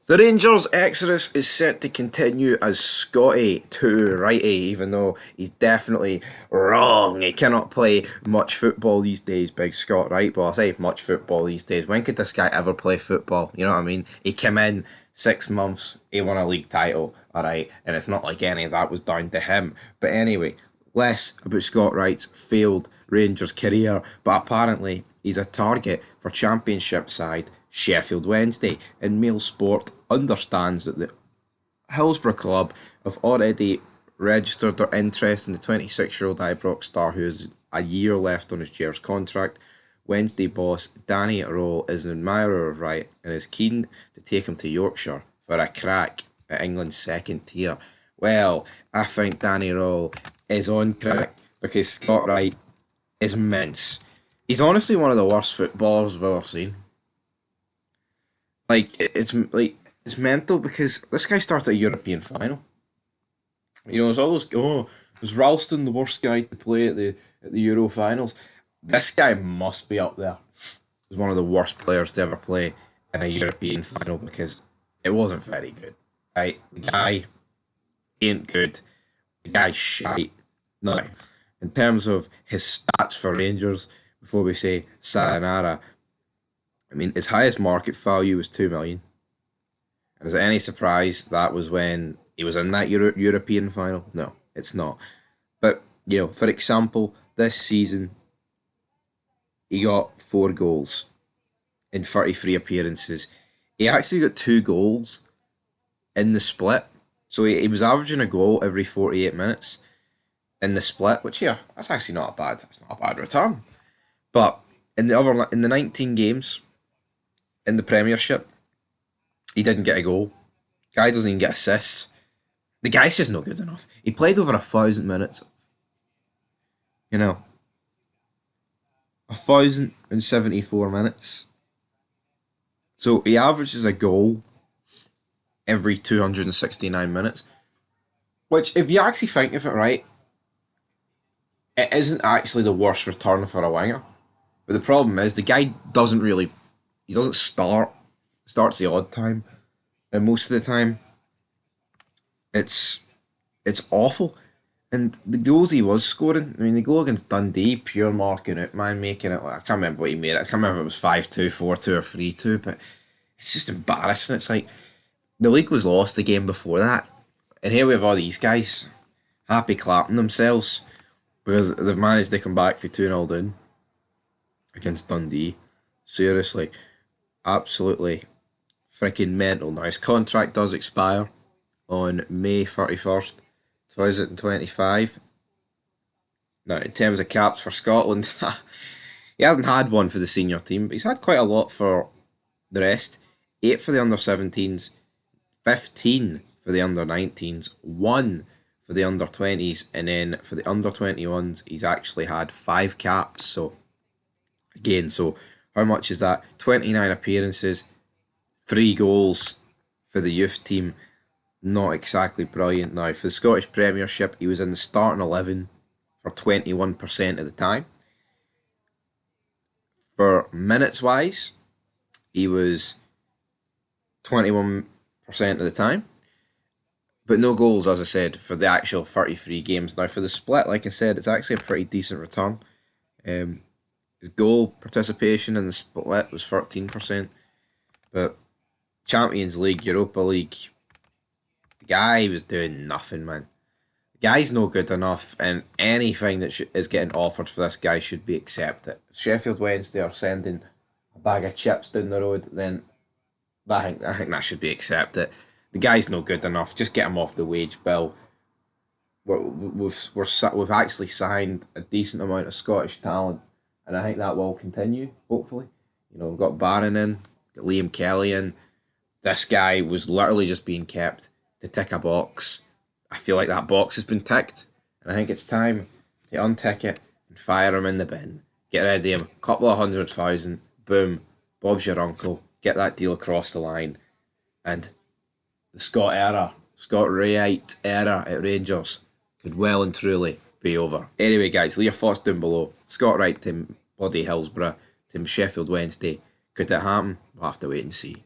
The Rangers' exodus is set to continue as Scotty to Wrighty, even though he's definitely wrong. He cannot play much football these days, Big Scott, right? Well, I say much football these days. When could this guy ever play football? You know what I mean? He came in 6 months, he won a league title, alright? And it's not like any of that was down to him. But anyway, less about Scott Wright's failed Rangers career, but apparently he's a target for Championship side Sheffield Wednesday, and Mail Sport understands that the Hillsborough club have already registered their interest in the 26-year-old Ibrox star who has a year left on his year's contract. Wednesday boss Danny Roll is an admirer of Wright and is keen to take him to Yorkshire for a crack at England's second tier. Well, I think Danny Roll is on crack because Scott Wright is mince. He's honestly one of the worst footballers I've ever seen. It's mental because this guy started a European final. You know, it's all those was Ralston the worst guy to play at the Euro finals? This guy must be up there. He's one of the worst players to ever play in a European final because it wasn't very good. Right? The guy ain't good. The guy's shite. No. In terms of his stats for Rangers, before we say sayonara, I mean, his highest market value was 2 million. And is it any surprise that was when he was in that European final? No, it's not. But, you know, for example, this season, he got 4 goals in 33 appearances. He actually got 2 goals in the split. So he was averaging a goal every 48 minutes in the split, which, yeah, that's actually that's not a bad return. But in the 19 games in the Premiership, he didn't get a goal. Guy doesn't even get assists. The guy's just not good enough. He played over 1,000 minutes. You know, 1,074 minutes. So he averages a goal every 269 minutes. Which, if you actually think of it right, it isn't actually the worst return for a winger. But the problem is, the guy he doesn't start. Starts the odd time. And most of the time, it's awful. And the goals he was scoring, I mean, the goal against Dundee, pure marking it, man, making it, I can't remember what he made it. I can't remember if it was 5-2, 4-2 or 3-2, but it's just embarrassing. It's like, the league was lost the game before that. And here we have all these guys happy clapping themselves because they've managed to come back for 2-0 down against Dundee. Seriously, absolutely freaking mental. Now, his contract does expire on May 31st, 2025. Now, in terms of caps for Scotland, he hasn't had one for the senior team, but he's had quite a lot for the rest. 8 for the under-17s, 15 for the under-19s, 1 for the under-20s, and then for the under-21s, he's actually had 5 caps. So, again, how much is that? 29 appearances, 3 goals for the youth team. Not exactly brilliant. Now, for the Scottish Premiership, he was in the starting 11 for 21% of the time. For minutes-wise, he was 21% of the time. But no goals, as I said, for the actual 33 games. Now, for the split, like I said, it's actually a pretty decent return. His goal participation in the split was 13%. But Champions League, Europa League, the guy was doing nothing, man. The guy's no good enough, and anything that is getting offered for this guy should be accepted. If Sheffield Wednesday are sending a bag of chips down the road, then I think that should be accepted. The guy's no good enough. Just get him off the wage bill. We've actually signed a decent amount of Scottish talent, and I think that will continue. Hopefully, you know, we've got Barron in, got Liam Kelly in. This guy was literally just being kept to tick a box. I feel like that box has been ticked, and I think it's time to untick it and fire him in the bin. Get rid of him. A couple of 100,000. Boom. Bob's your uncle. Get that deal across the line, and the Scott Wright era at Rangers could well and truly be over. Anyway, guys, leave your thoughts down below. Scott Wright to bloody Hillsborough to Sheffield Wednesday. Could it happen? We'll have to wait and see.